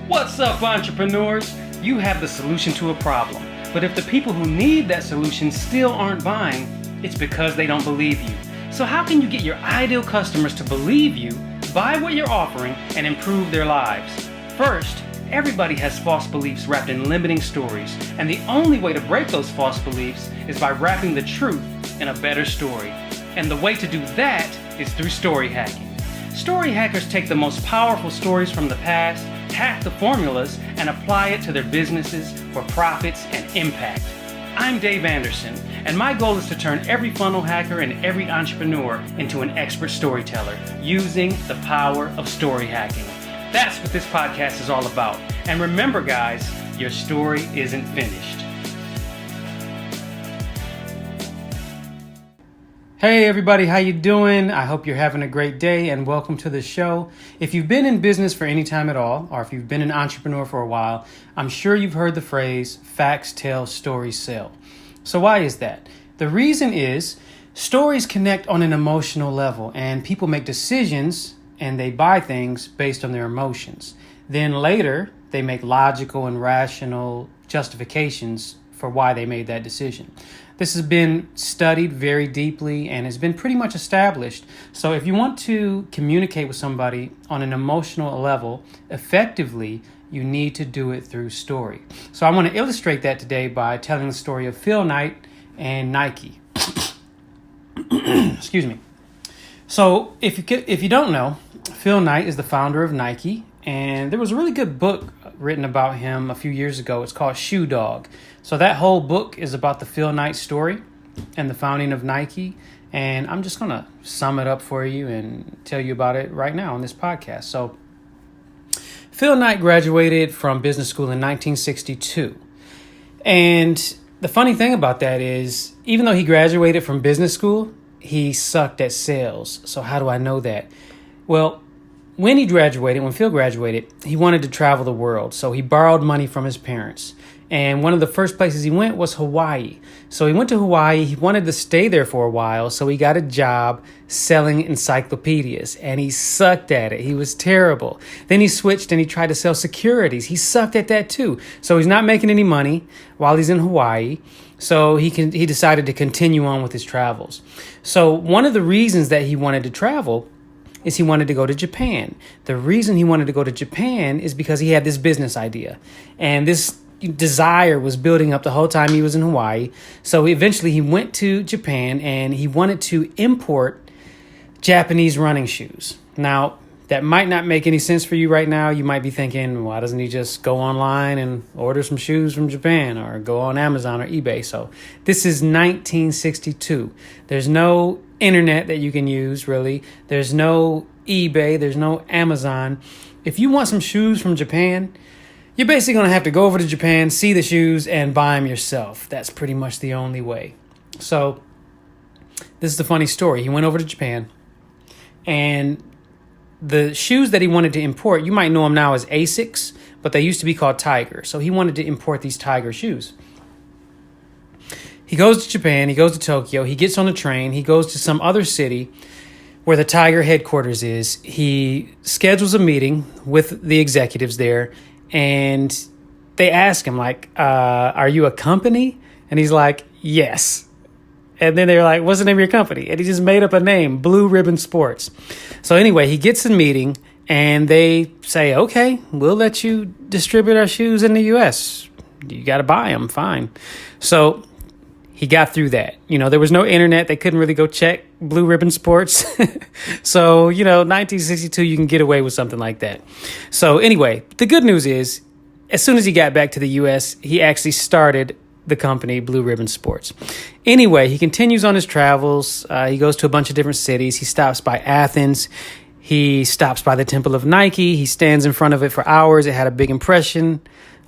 What's up, entrepreneurs? You have the solution to a problem, but if the people who need that solution still aren't buying, it's because they don't believe you. So how can you get your ideal customers to believe you, buy what you're offering, and improve their lives? First, everybody has false beliefs wrapped in limiting stories, and the only way to break those false beliefs is by wrapping the truth in a better story. And the way to do that is through story hacking. Story hackers take the most powerful stories from the past, hack the formulas, and apply it to their businesses for profits and impact. I'm Dave Anderson, and my goal is to turn every funnel hacker and every entrepreneur into an expert storyteller using the power of story hacking. That's what this podcast is all about. And remember, guys, your story isn't finished. Hey everybody, how you doing? I hope you're having a great day and welcome to the show. If you've been in business for any time at all, or if you've been an entrepreneur for a while, I'm sure you've heard the phrase, facts tell, stories sell. So why is that? The reason is stories connect on an emotional level and people make decisions and they buy things based on their emotions. Then later, they make logical and rational justifications for why they made that decision. This has been studied very deeply and has been pretty much established. So if you want to communicate with somebody on an emotional level effectively, you need to do it through story. So I want to illustrate that today by telling the story of Phil Knight and Nike. Excuse me. So if you don't know, Phil Knight is the founder of Nike, and there was a really good book written about him a few years ago. It's called Shoe Dog. So that whole book is about the Phil Knight story and the founding of Nike. And I'm just going to sum it up for you and tell you about it right now on this podcast. So Phil Knight graduated from business school in 1962. And the funny thing about that is, even though he graduated from business school, he sucked at sales. So how do I know that? Well, when Phil graduated, he wanted to travel the world. So he borrowed money from his parents. And one of the first places he went was Hawaii. So he went to Hawaii. He wanted to stay there for a while. So he got a job selling encyclopedias. And he sucked at it. He was terrible. Then he switched and he tried to sell securities. He sucked at that too. So he's not making any money while he's in Hawaii. So he decided to continue on with his travels. So one of the reasons that he wanted to travel is he wanted to go to Japan. The reason he wanted to go to Japan is because he had this business idea. And this desire was building up the whole time he was in Hawaii. So eventually he went to Japan and he wanted to import Japanese running shoes. Now, that might not make any sense for you right now. You might be thinking, why doesn't he just go online and order some shoes from Japan or go on Amazon or eBay? So this is 1962. There's no internet that you can use, really. There's no eBay. There's no Amazon. If you want some shoes from Japan, you're basically going to have to go over to Japan, see the shoes, and buy them yourself. That's pretty much the only way. So this is the funny story. He went over to Japan, and the shoes that he wanted to import, you might know them now as Asics, but they used to be called Tiger. So he wanted to import these Tiger shoes. He goes to Japan, he goes to Tokyo, he gets on a train, he goes to some other city where the Tiger headquarters is. He schedules a meeting with the executives there, and they ask him, are you a company? And he's like, yes. And then they're like, what's the name of your company? And he just made up a name, Blue Ribbon Sports. So anyway, he gets a meeting and they say, okay, we'll let you distribute our shoes in the U.S. You got to buy them. Fine. So he got through that. There was no internet. They couldn't really go check Blue Ribbon Sports. So, 1962, you can get away with something like that. So anyway, the good news is, as soon as he got back to the U.S., he actually started the company Blue Ribbon Sports. Anyway, he continues on his travels. He goes to a bunch of different cities. He stops by Athens. He stops by the Temple of Nike. He stands in front of it for hours. It had a big impression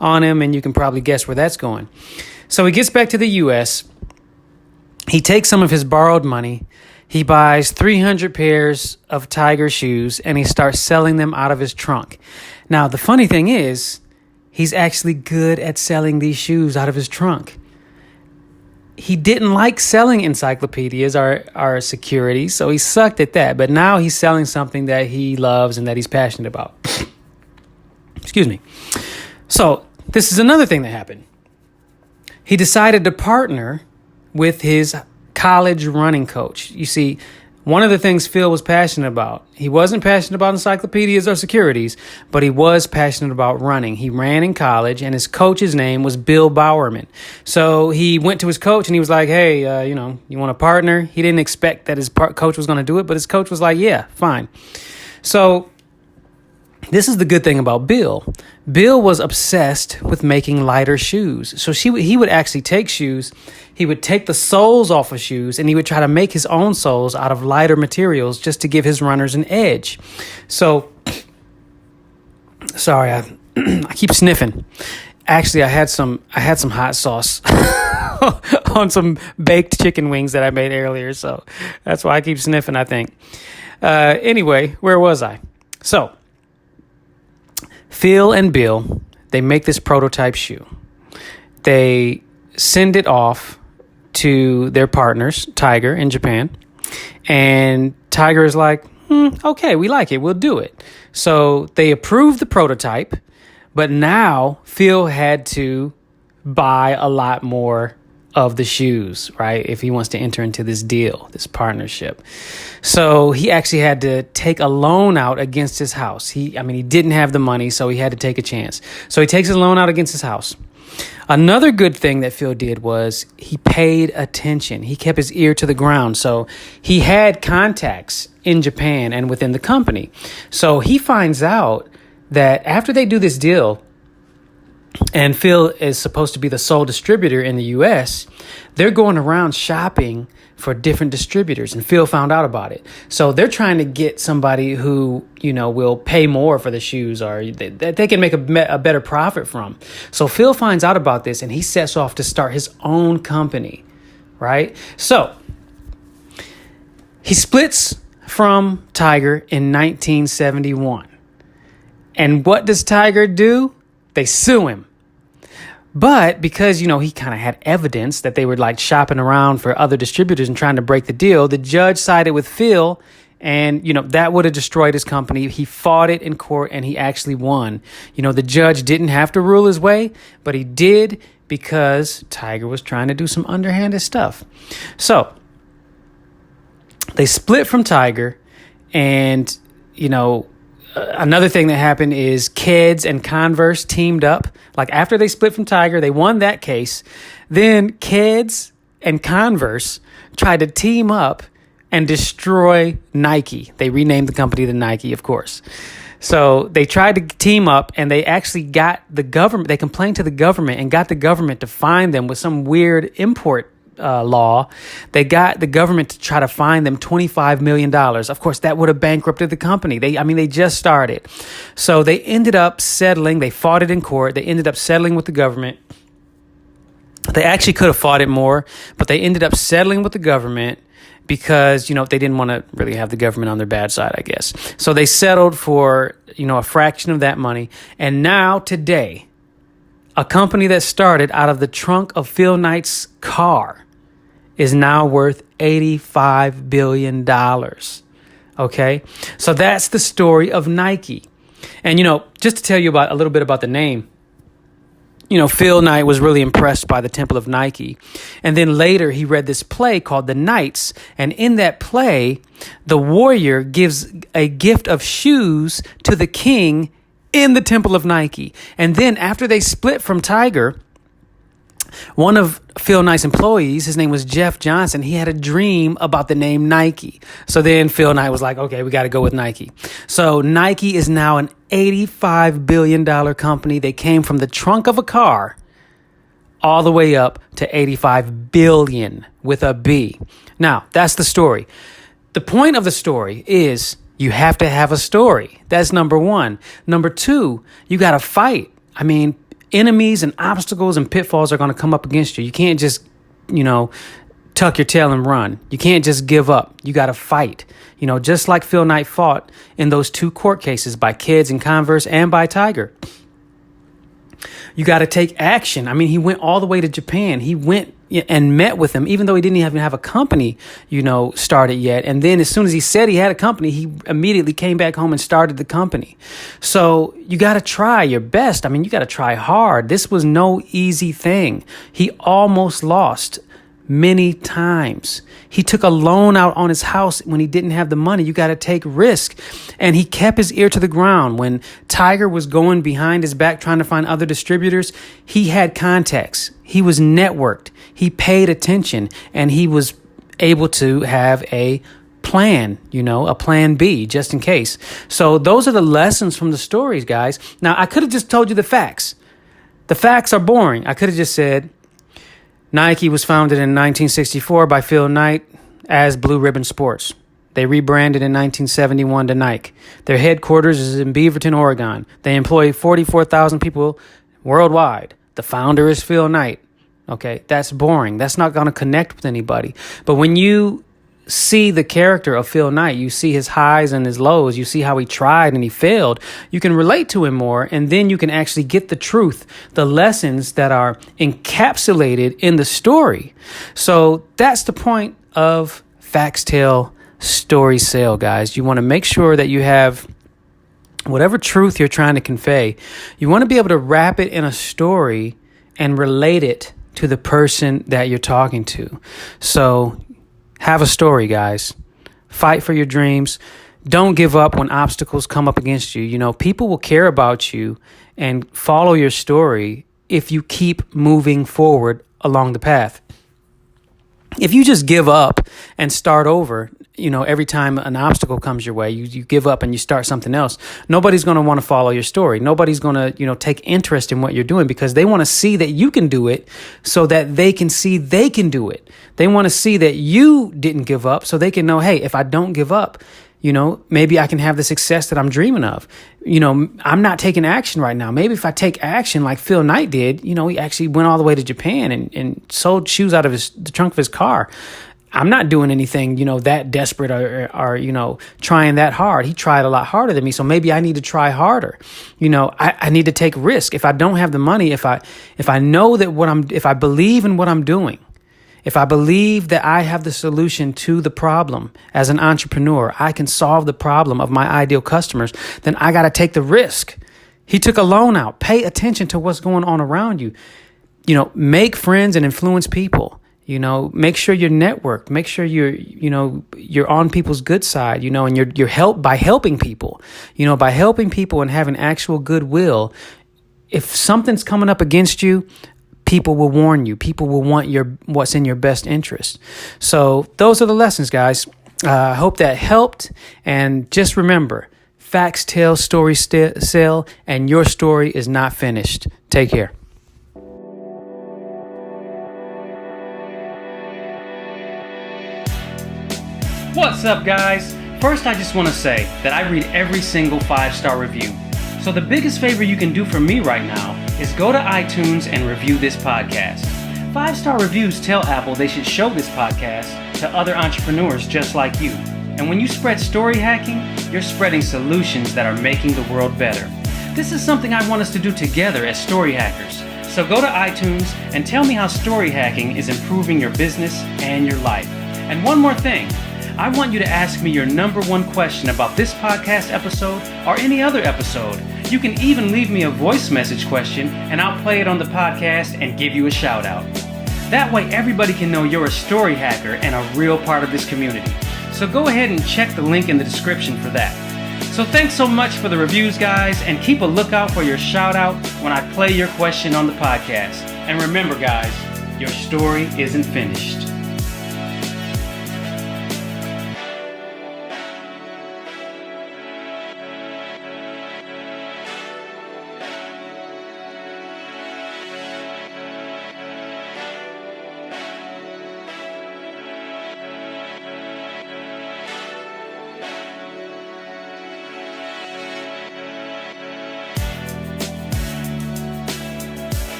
on him, and you can probably guess where that's going. So he gets back to the U.S. He takes some of his borrowed money. He buys 300 pairs of Tiger shoes, and he starts selling them out of his trunk. Now, the funny thing is, he's actually good at selling these shoes out of his trunk. He didn't like selling encyclopedias or securities, so he sucked at that. But now he's selling something that he loves and that he's passionate about. Excuse me. So this is another thing that happened. He decided to partner with his college running coach. You see, one of the things Phil was passionate about, he wasn't passionate about encyclopedias or securities, but he was passionate about running. He ran in college, and his coach's name was Bill Bowerman. So he went to his coach, and he was like, hey, you want to partner? He didn't expect that his coach was going to do it, but his coach was like, yeah, fine. So this is the good thing about Bill. Bill was obsessed with making lighter shoes. So he would actually take shoes, he would take the soles off of shoes, and he would try to make his own soles out of lighter materials just to give his runners an edge. So, sorry, I keep sniffing. Actually, I had some hot sauce on some baked chicken wings that I made earlier, so that's why I keep sniffing, I think. Anyway, where was I? So, Phil and Bill, they make this prototype shoe. They send it off to their partners, Tiger in Japan. And Tiger is like, okay, we like it. We'll do it. So they approved the prototype, but now Phil had to buy a lot more of the shoes, right? If he wants to enter into this deal, this partnership. So he actually had to take a loan out against his house. He didn't have the money, so he had to take a chance. So he takes a loan out against his house. Another good thing that Phil did was he paid attention. He kept his ear to the ground. So he had contacts in Japan and within the company. So he finds out that after they do this deal, and Phil is supposed to be the sole distributor in the U.S., they're going around shopping for different distributors, and Phil found out about it. So they're trying to get somebody who, will pay more for the shoes or that they can make a better profit from. So Phil finds out about this, and he sets off to start his own company, right? So he splits from Tiger in 1971. And what does Tiger do? They sue him. But because, he kind of had evidence that they were like shopping around for other distributors and trying to break the deal, the judge sided with Phil, and, that would have destroyed his company. He fought it in court and he actually won. The judge didn't have to rule his way, but he did because Tiger was trying to do some underhanded stuff. So they split from Tiger, and, another thing that happened is Keds and Converse teamed up. Like after they split from Tiger, they won that case. Then Keds and Converse tried to team up and destroy Nike. They renamed the company to Nike, of course. So they tried to team up, and they actually got the government. They complained to the government and got the government to fine them with some weird import law. They got the government to try to fine them $25 million. Of course, that would have bankrupted the company. They just started. So they ended up settling. They fought it in court. They ended up settling with the government. They actually could have fought it more, but they ended up settling with the government because, they didn't want to really have the government on their bad side, I guess. So they settled for, a fraction of that money. And now today, a company that started out of the trunk of Phil Knight's car is now worth $85 billion. Okay? So that's the story of Nike. And, just to tell you a little bit about the name, Phil Knight was really impressed by the Temple of Nike. And then later he read this play called The Knights. And in that play, the warrior gives a gift of shoes to the king in the Temple of Nike. And then after they split from Tiger, one of Phil Knight's employees, his name was Jeff Johnson, he had a dream about the name Nike. So then Phil Knight was like, okay, we got to go with Nike. So Nike is now an $85 billion company. They came from the trunk of a car all the way up to $85 billion with a B. Now, that's the story. The point of the story is you have to have a story. That's number one. Number two, you got to fight. Enemies and obstacles and pitfalls are going to come up against you. You can't just, tuck your tail and run. You can't just give up. You got to fight. Just like Phil Knight fought in those two court cases by Keds and Converse and by Tiger. You got to take action. He went all the way to Japan. He went, and met with him, even though he didn't even have a company, started yet. And then as soon as he said he had a company, he immediately came back home and started the company. So you got to try your best. I mean, you got to try hard. This was no easy thing. He almost lost many times. He took a loan out on his house when he didn't have the money. You got to take risk. And he kept his ear to the ground. When Tiger was going behind his back trying to find other distributors, he had contacts. He was networked. He paid attention, and he was able to have a plan, a plan B just in case. So those are the lessons from the stories, guys. Now, I could have just told you the facts. The facts are boring. I could have just said, Nike was founded in 1964 by Phil Knight as Blue Ribbon Sports. They rebranded in 1971 to Nike. Their headquarters is in Beaverton, Oregon. They employ 44,000 people worldwide. The founder is Phil Knight. Okay, that's boring. That's not going to connect with anybody. But when you see the character of Phil Knight, you see his highs and his lows, you see how he tried and he failed, you can relate to him more, and then you can actually get the truth, the lessons that are encapsulated in the story. So that's the point of Facts Tell, Stories Sell, guys. You want to make sure that you have whatever truth you're trying to convey, you want to be able to wrap it in a story and relate it to the person that you're talking to. So have a story, guys. Fight for your dreams. Don't give up when obstacles come up against you. People will care about you and follow your story if you keep moving forward along the path. If you just give up and start over, every time an obstacle comes your way, you give up and you start something else, nobody's going to want to follow your story. Nobody's going to, take interest in what you're doing, because they want to see that you can do it so that they can see they can do it. They want to see that you didn't give up so they can know, hey, if I don't give up, maybe I can have the success that I'm dreaming of. I'm not taking action right now. Maybe if I take action like Phil Knight did, he actually went all the way to Japan and sold shoes out of the trunk of his car. I'm not doing anything, that desperate or trying that hard. He tried a lot harder than me. So maybe I need to try harder. I need to take risk. If I don't have the money, if I know that if I believe in what I'm doing, if I believe that I have the solution to the problem as an entrepreneur, I can solve the problem of my ideal customers, then I got to take the risk. He took a loan out. Pay attention to what's going on around you. Make friends and influence people. Make sure you're networked. Make sure you're on people's good side, and you're helped by helping people, by helping people and having actual goodwill. If something's coming up against you, people will warn you. People will want what's in your best interest. So those are the lessons, guys. I hope that helped. And just remember, facts tell, stories sell, and your story is not finished. Take care. What's up, guys? First, I just want to say that I read every single 5-star review. So the biggest favor you can do for me right now is go to iTunes and review this podcast. 5-star reviews tell Apple they should show this podcast to other entrepreneurs just like you. And when you spread story hacking, you're spreading solutions that are making the world better. This is something I want us to do together as story hackers. So go to iTunes and tell me how story hacking is improving your business and your life. And one more thing. I want you to ask me your number one question about this podcast episode or any other episode. You can even leave me a voice message question and I'll play it on the podcast and give you a shout out. That way everybody can know you're a story hacker and a real part of this community. So go ahead and check the link in the description for that. So thanks so much for the reviews, guys, and keep a lookout for your shout out when I play your question on the podcast. And remember, guys, your story isn't finished.